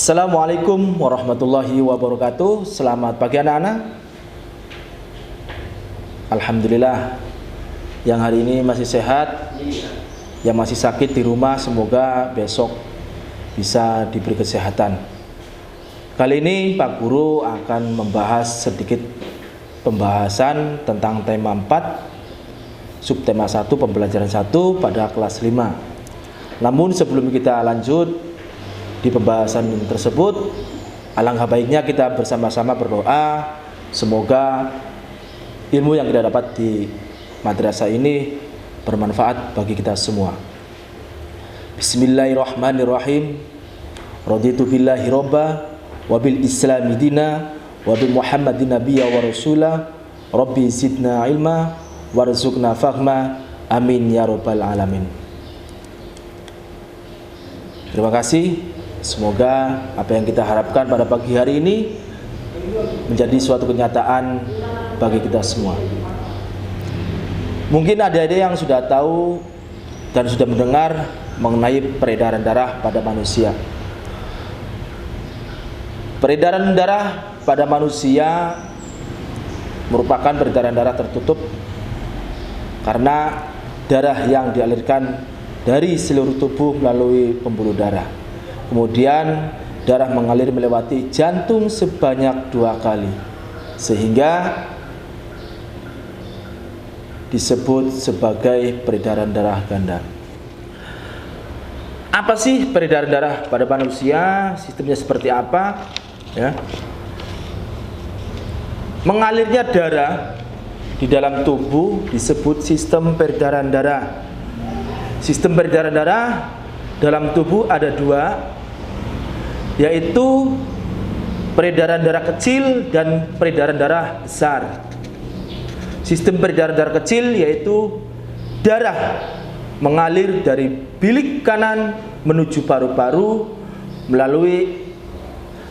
Assalamualaikum warahmatullahi wabarakatuh. Selamat pagi anak-anak. Alhamdulillah, yang hari ini masih sehat, yang masih sakit di rumah semoga besok bisa diberi kesehatan. Kali ini Pak Guru akan membahas sedikit pembahasan tentang tema 4, subtema 1, pembelajaran 1 pada kelas 5. Namun sebelum kita lanjut di pembahasan tersebut, alangkah baiknya kita bersama-sama berdoa semoga ilmu yang kita dapat di madrasah ini bermanfaat bagi kita semua. Bismillahirrahmanirrahim. Raditu billahi robba wa bil islami dina wa bi muhammadin nabiyya wa rasulah. Rabbi zidna ilma warzuqna fahma. Amin ya rabbal alamin. Terima kasih. Semoga apa yang kita harapkan pada pagi hari ini menjadi suatu kenyataan bagi kita semua. Mungkin ada yang sudah tahu dan sudah mendengar mengenai peredaran darah pada manusia. Peredaran darah pada manusia merupakan peredaran darah tertutup karena darah yang dialirkan dari seluruh tubuh melalui pembuluh darah. Kemudian darah mengalir melewati jantung sebanyak 2 kali, sehingga disebut sebagai peredaran darah ganda. Apa sih peredaran darah pada manusia? Sistemnya seperti apa? Ya. Mengalirnya darah di dalam tubuh disebut sistem peredaran darah. Sistem peredaran darah dalam tubuh ada 2, yaitu peredaran darah kecil dan peredaran darah besar. Sistem peredaran darah kecil yaitu darah mengalir dari bilik kanan menuju paru-paru melalui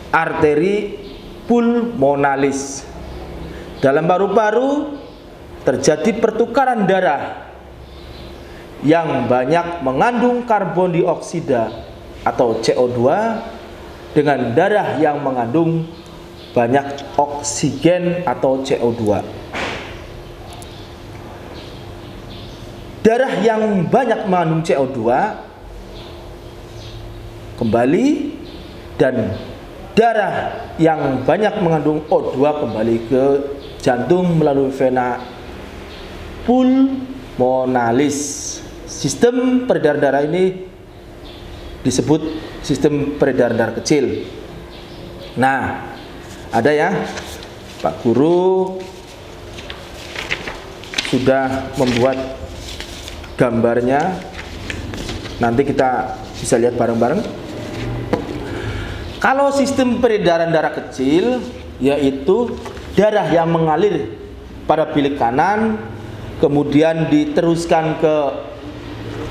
arteri pulmonalis. Dalam paru-paru terjadi pertukaran darah yang banyak mengandung karbon dioksida atau CO2 dengan darah yang mengandung banyak oksigen atau CO2. Darah yang banyak mengandung CO2 kembali, dan darah yang banyak mengandung O2 kembali ke jantung melalui vena pulmonalis. Sistem peredaran darah ini disebut sistem peredaran darah kecil. Nah, ada ya, Pak Guru sudah membuat gambarnya. Nanti kita bisa lihat bareng-bareng. Kalau sistem peredaran darah kecil, yaitu darah yang mengalir pada bilik kanan, kemudian diteruskan ke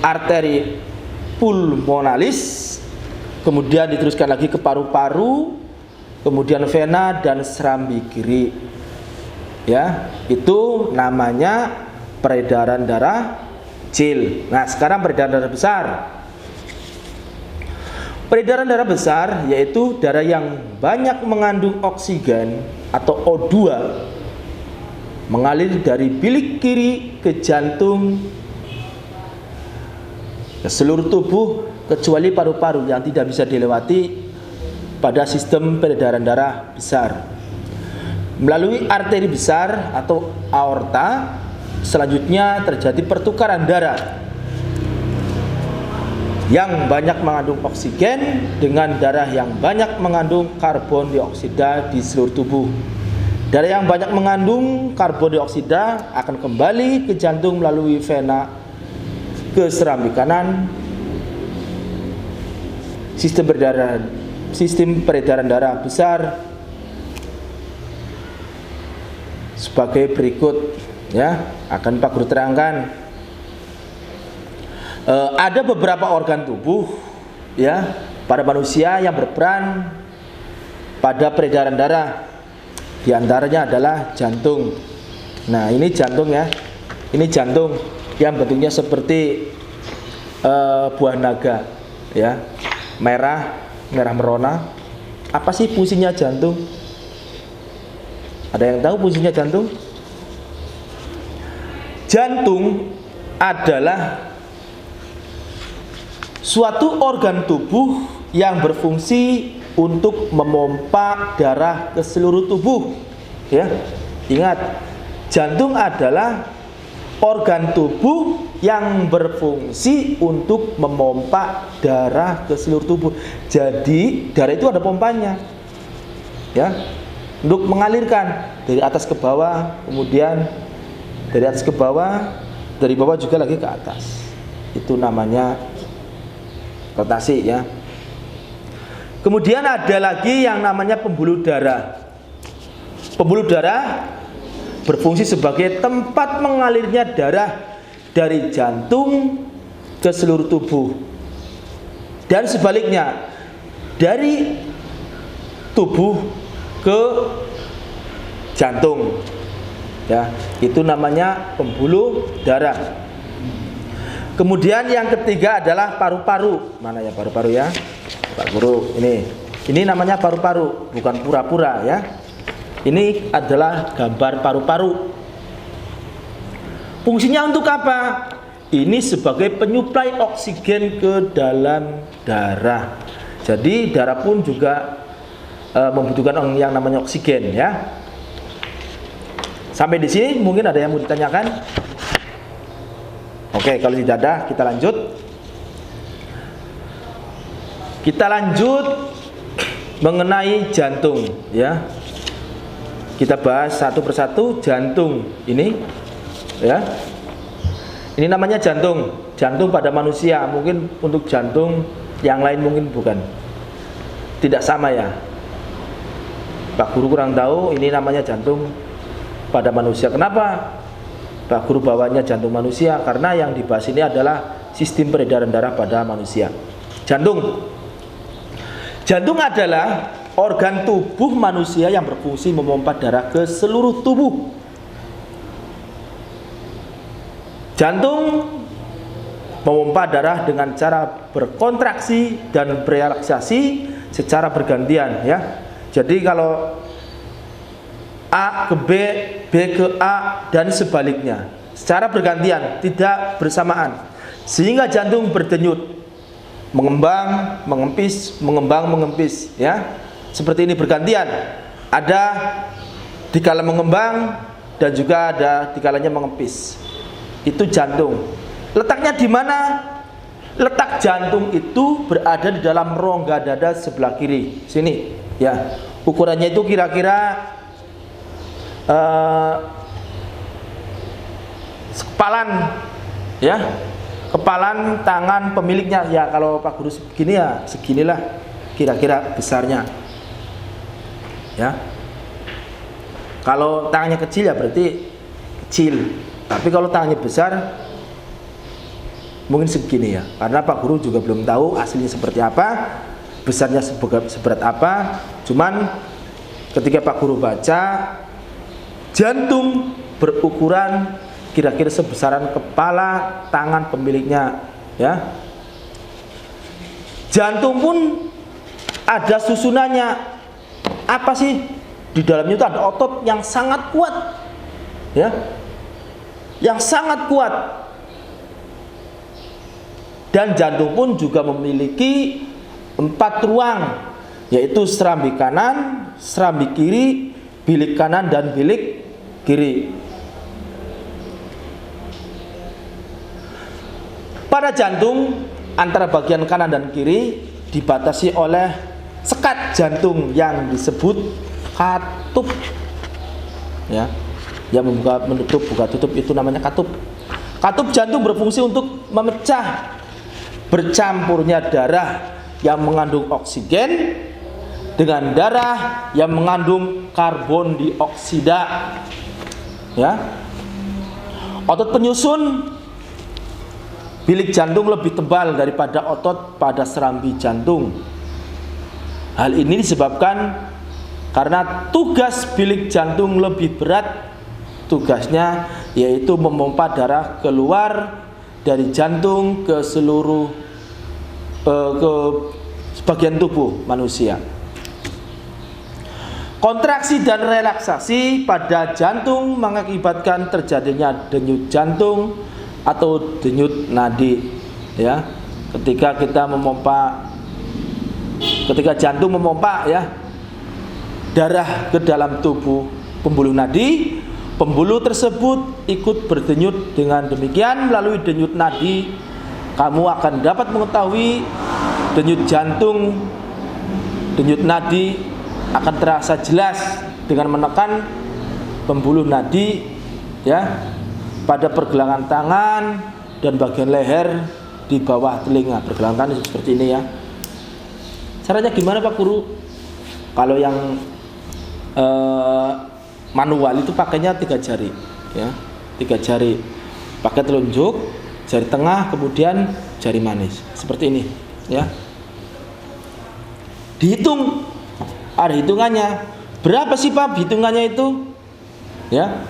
arteri pulmonalis, kemudian diteruskan lagi ke paru-paru, kemudian vena dan serambi kiri. Ya, itu namanya peredaran darah kecil. Nah, sekarang peredaran darah besar. Peredaran darah besar yaitu darah yang banyak mengandung oksigen atau O2 mengalir dari bilik kiri ke jantung, ke seluruh tubuh kecuali paru-paru yang tidak bisa dilewati pada sistem peredaran darah besar. Melalui arteri besar atau aorta, selanjutnya terjadi pertukaran darah yang banyak mengandung oksigen dengan darah yang banyak mengandung karbon dioksida di seluruh tubuh. Darah yang banyak mengandung karbon dioksida akan kembali ke jantung melalui vena ke serambi kanan. Sistem peredaran darah besar sebagai berikut, ya, akan Pak Guru terangkan. Ada beberapa organ tubuh, ya, pada manusia yang berperan pada peredaran darah. Di antaranya adalah jantung. Nah, ini jantung ya. Ini jantung yang bentuknya seperti buah naga, ya, merah merona. Apa sih fungsinya jantung? Ada yang tahu fungsinya jantung? Jantung adalah suatu organ tubuh yang berfungsi untuk memompa darah ke seluruh tubuh. Ya, ingat, jantung adalah organ tubuh yang berfungsi untuk memompa darah ke seluruh tubuh. Jadi darah itu ada pompanya, ya, untuk mengalirkan dari atas ke bawah, kemudian dari atas ke bawah, dari bawah juga lagi ke atas. Itu namanya rotasi, ya. Kemudian ada lagi yang namanya pembuluh darah. Pembuluh darah berfungsi sebagai tempat mengalirnya darah dari jantung ke seluruh tubuh, dan sebaliknya dari tubuh ke jantung. Ya, itu namanya pembuluh darah. Kemudian yang ketiga adalah paru-paru. Mana ya paru-paru ya? Pak Guru, ini namanya paru-paru, bukan pura-pura ya. Ini adalah gambar paru-paru. Fungsinya untuk apa? Ini sebagai penyuplai oksigen ke dalam darah. Jadi darah pun juga membutuhkan yang namanya oksigen, ya. Sampai di sini mungkin ada yang mau ditanyakan? Oke, kalau tidak ada, kita lanjut. Kita lanjut mengenai jantung, ya. Kita bahas satu persatu jantung ini, ya. Ini namanya jantung. Jantung pada manusia, mungkin untuk jantung yang lain mungkin bukan. Tidak sama ya. Pak Guru kurang tahu ini namanya jantung pada manusia. Kenapa Pak Guru bawanya jantung manusia? Karena yang dibahas ini adalah sistem peredaran darah pada manusia. Jantung. Jantung adalah organ tubuh manusia yang berfungsi memompa darah ke seluruh tubuh. Jantung memompa darah dengan cara berkontraksi dan berelaksasi secara bergantian, ya. Jadi kalau A ke B, B ke A, dan sebaliknya secara bergantian, tidak bersamaan, sehingga jantung berdenyut, mengembang, mengempis, mengembang, mengempis, ya. Seperti ini bergantian. Ada dikala mengembang dan juga ada dikalanya mengempis. Itu jantung. Letaknya di mana? Letak jantung itu berada di dalam rongga dada sebelah kiri. Sini, ya. Ukurannya itu kira-kira kepalan, ya. Kepalan tangan pemiliknya. Ya, kalau Pak Guru segini ya seginilah kira-kira besarnya. Ya. Kalau tangannya kecil ya berarti kecil. Tapi kalau tangannya besar mungkin segini ya. Karena Pak Guru juga belum tahu aslinya seperti apa, besarnya seberat apa. Cuman ketika Pak Guru baca, jantung berukuran kira-kira sebesaran kepala tangan pemiliknya, ya. Jantung pun ada susunannya. Apa sih? Di dalamnya itu ada otot yang sangat kuat, ya. Yang sangat kuat. Dan jantung pun juga memiliki 4 ruang, yaitu serambi kanan, serambi kiri, bilik kanan, dan bilik kiri. Pada jantung, antara bagian kanan dan kiri dibatasi oleh sekat jantung yang disebut katup, ya. Yang membuka, menutup, buka tutup itu namanya katup. Katup jantung berfungsi untuk memecah bercampurnya darah yang mengandung oksigen dengan darah yang mengandung karbon dioksida, ya. Otot penyusun bilik jantung lebih tebal daripada otot pada serambi jantung. Hal ini disebabkan karena tugas bilik jantung lebih berat. Tugasnya yaitu memompa darah keluar dari jantung ke seluruh ke sebagian tubuh manusia. Kontraksi dan relaksasi pada jantung mengakibatkan terjadinya denyut jantung atau denyut nadi. Ya, ketika jantung memompa ya darah ke dalam tubuh pembuluh nadi, pembuluh tersebut ikut berdenyut. Dengan demikian melalui denyut nadi kamu akan dapat mengetahui denyut jantung, denyut nadi akan terasa jelas dengan menekan pembuluh nadi ya pada pergelangan tangan dan bagian leher di bawah telinga. Pergelangan tangan seperti ini ya. Caranya gimana Pak Guru? Kalau yang manual itu pakainya 3 jari ya, 3 jari, pakai telunjuk, jari tengah, kemudian jari manis seperti ini ya. Dihitung, ada hitungannya. Berapa sih Pak hitungannya itu ya?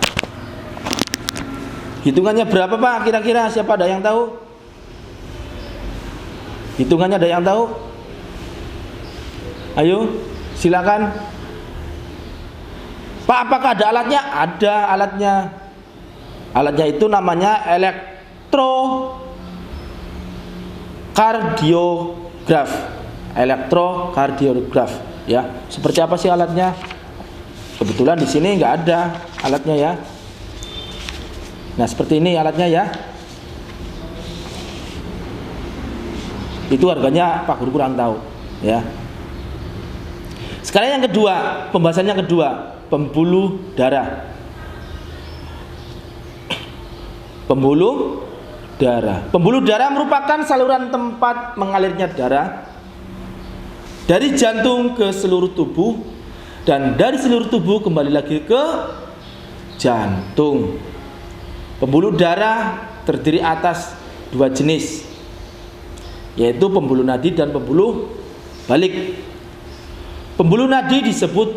Hitungannya berapa Pak kira-kira? Siapa ada yang tahu? Hitungannya ada yang tahu? Ayo silakan Pak, apakah ada alatnya? Ada alatnya. Alatnya itu namanya elektrokardiograf. Elektrokardiograf ya. Seperti apa sih alatnya? Kebetulan di sini nggak ada alatnya ya. Nah, seperti ini alatnya ya. Itu harganya Pak Guru kurang tahu ya. Sekarang yang kedua, pembahasannya kedua, pembuluh darah. Pembuluh darah. Pembuluh darah merupakan saluran tempat mengalirnya darah dari jantung ke seluruh tubuh dan dari seluruh tubuh kembali lagi ke jantung. Pembuluh darah terdiri atas 2 jenis, yaitu pembuluh nadi dan pembuluh balik. Pembuluh nadi disebut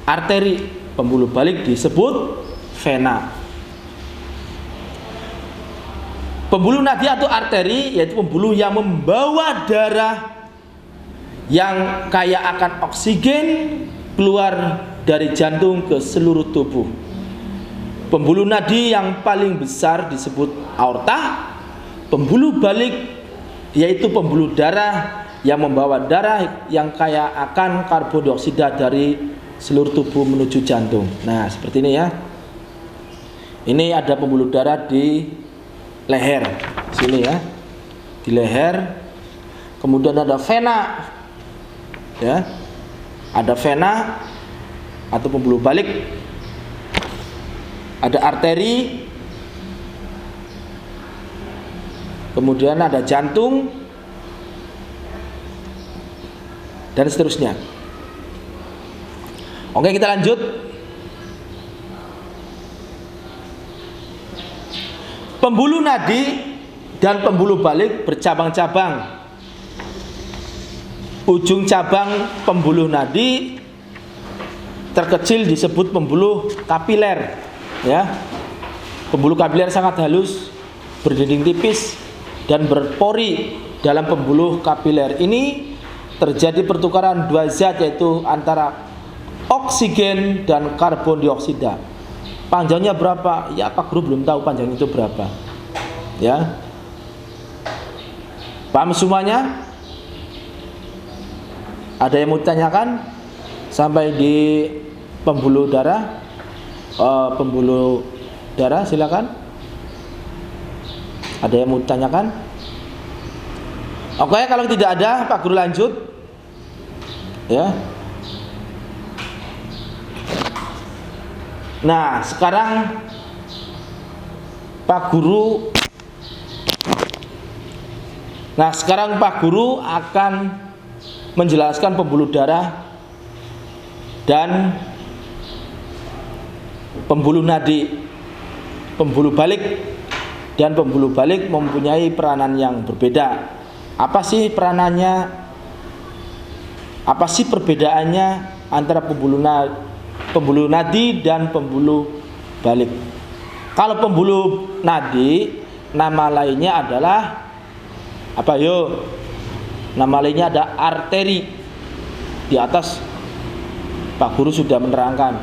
arteri, pembuluh balik disebut vena. Pembuluh nadi atau arteri yaitu pembuluh yang membawa darah yang kaya akan oksigen keluar dari jantung ke seluruh tubuh. Pembuluh nadi yang paling besar disebut aorta. Pembuluh balik yaitu pembuluh darah yang membawa darah yang kaya akan karbon dioksida dari seluruh tubuh menuju jantung. Nah, seperti ini ya. Ini ada pembuluh darah di leher, sini ya, di leher. Kemudian ada vena, ya, ada vena atau pembuluh balik. Ada arteri. Kemudian ada jantung, dan seterusnya. Oke, kita lanjut. Pembuluh nadi dan pembuluh balik bercabang-cabang. Ujung cabang pembuluh nadi terkecil disebut pembuluh kapiler, ya. Pembuluh kapiler sangat halus, berdinding tipis dan berpori. Dalam pembuluh kapiler ini terjadi pertukaran 2 zat, yaitu antara oksigen dan karbon dioksida. Panjangnya berapa? Ya, Pak Guru belum tahu panjang itu berapa. Ya. Paham semuanya? Ada yang mau ditanyakan sampai di pembuluh darah? Pembuluh darah, silakan. Ada yang mau ditanyakan? Oke, kalau tidak ada, Pak Guru lanjut. Ya. Nah, sekarang Pak Guru akan menjelaskan pembuluh darah dan pembuluh nadi. Pembuluh balik dan pembuluh balik mempunyai peranan yang berbeda. Apa sih peranannya? Apa sih perbedaannya antara pembuluh nadi dan pembuluh balik? Kalau pembuluh nadi, nama lainnya adalah apa yo? Nama lainnya ada arteri. Di atas Pak Guru sudah menerangkan.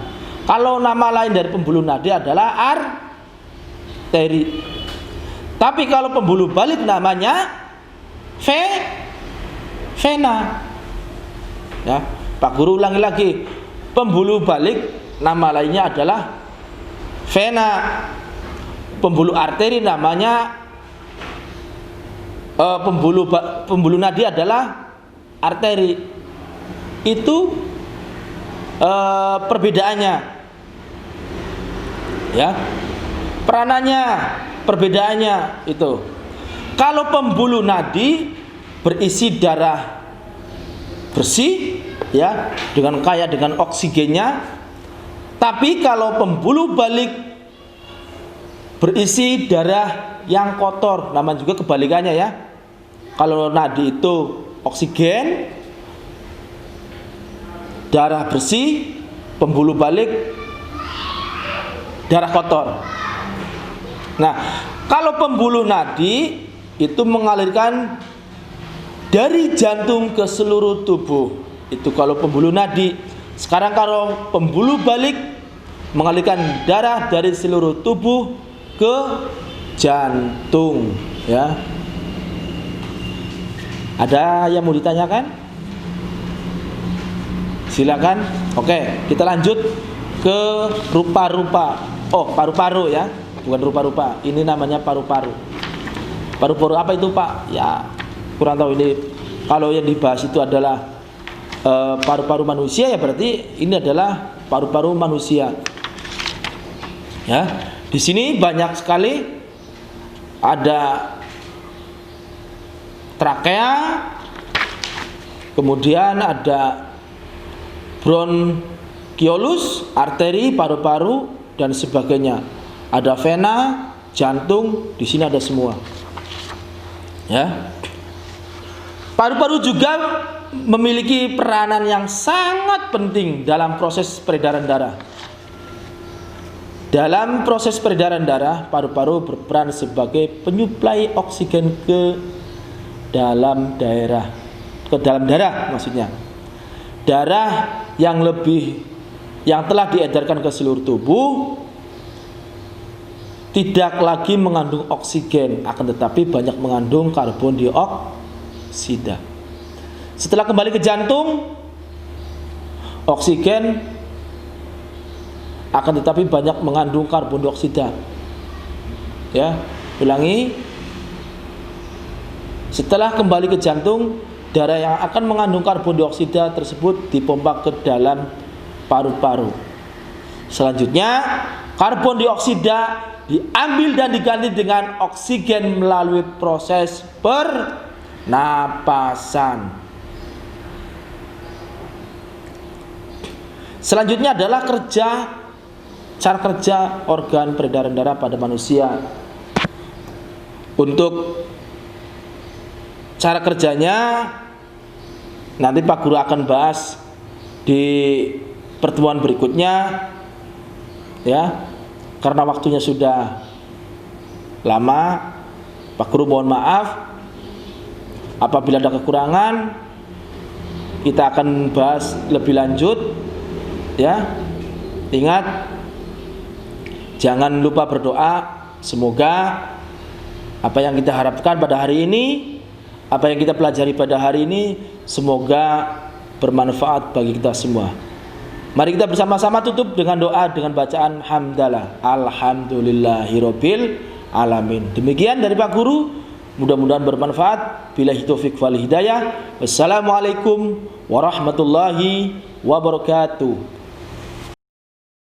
Kalau nama lain dari pembuluh nadi adalah arteri. Tapi kalau pembuluh balik namanya vena. Ya, Pak Guru ulangi lagi. Pembuluh balik nama lainnya adalah vena. Pembuluh arteri namanya pembuluh nadi adalah arteri. Itu perbedaannya, ya, peranannya, perbedaannya itu. Kalau pembuluh nadi berisi darah bersih, ya, dengan kaya dengan oksigennya. Tapi kalau pembuluh balik berisi darah yang kotor, namanya juga kebalikannya, ya. Kalau nadi itu oksigen, darah bersih, pembuluh balik darah kotor. Nah, kalau pembuluh nadi itu mengalirkan dari jantung ke seluruh tubuh. Itu kalau pembuluh nadi. Sekarang kalau pembuluh balik mengalirkan darah dari seluruh tubuh ke jantung, ya. Ada yang mau ditanyakan? Silakan. Oke, kita lanjut ke rupa-rupa. Oh, paru-paru, ya, bukan rupa-rupa. Ini namanya paru-paru. Paru-paru apa itu, Pak? Ya, kurang tahu ini. Kalau yang dibahas itu adalah paru-paru manusia, ya berarti ini adalah paru-paru manusia. Ya, di sini banyak sekali ada trakea, kemudian ada bronkiolus, arteri, paru-paru dan sebagainya. Ada vena, jantung, di sini ada semua. Ya. Paru-paru juga memiliki peranan yang sangat penting dalam proses peredaran darah. Dalam proses peredaran darah, paru-paru berperan sebagai penyuplai oksigen ke dalam darah maksudnya. Darah yang telah diedarkan ke seluruh tubuh tidak lagi mengandung oksigen, akan tetapi banyak mengandung karbon dioksida. Setelah kembali ke jantung, oksigen akan tetapi banyak mengandung karbon dioksida. Ya, ulangi. Setelah kembali ke jantung, darah yang akan mengandung karbon dioksida tersebut dipompa ke dalam paru-paru. Selanjutnya, karbon dioksida diambil dan diganti dengan oksigen melalui proses pernapasan. Selanjutnya adalah cara kerja organ peredaran darah pada manusia. Untuk cara kerjanya nanti Pak Guru akan bahas di pertemuan berikutnya, ya, karena waktunya sudah lama. Pak Guru mohon maaf apabila ada kekurangan. Kita akan bahas lebih lanjut, ya. Ingat, jangan lupa berdoa. Semoga apa yang kita harapkan pada hari ini, apa yang kita pelajari pada hari ini, semoga bermanfaat bagi kita semua. Mari kita bersama-sama tutup dengan doa dengan bacaan hamdalah. Alhamdulillahirabbil alamin. Demikian dari Pak Guru, mudah-mudahan bermanfaat. Billahi taufik wal hidayah. Wassalamualaikum warahmatullahi wabarakatuh.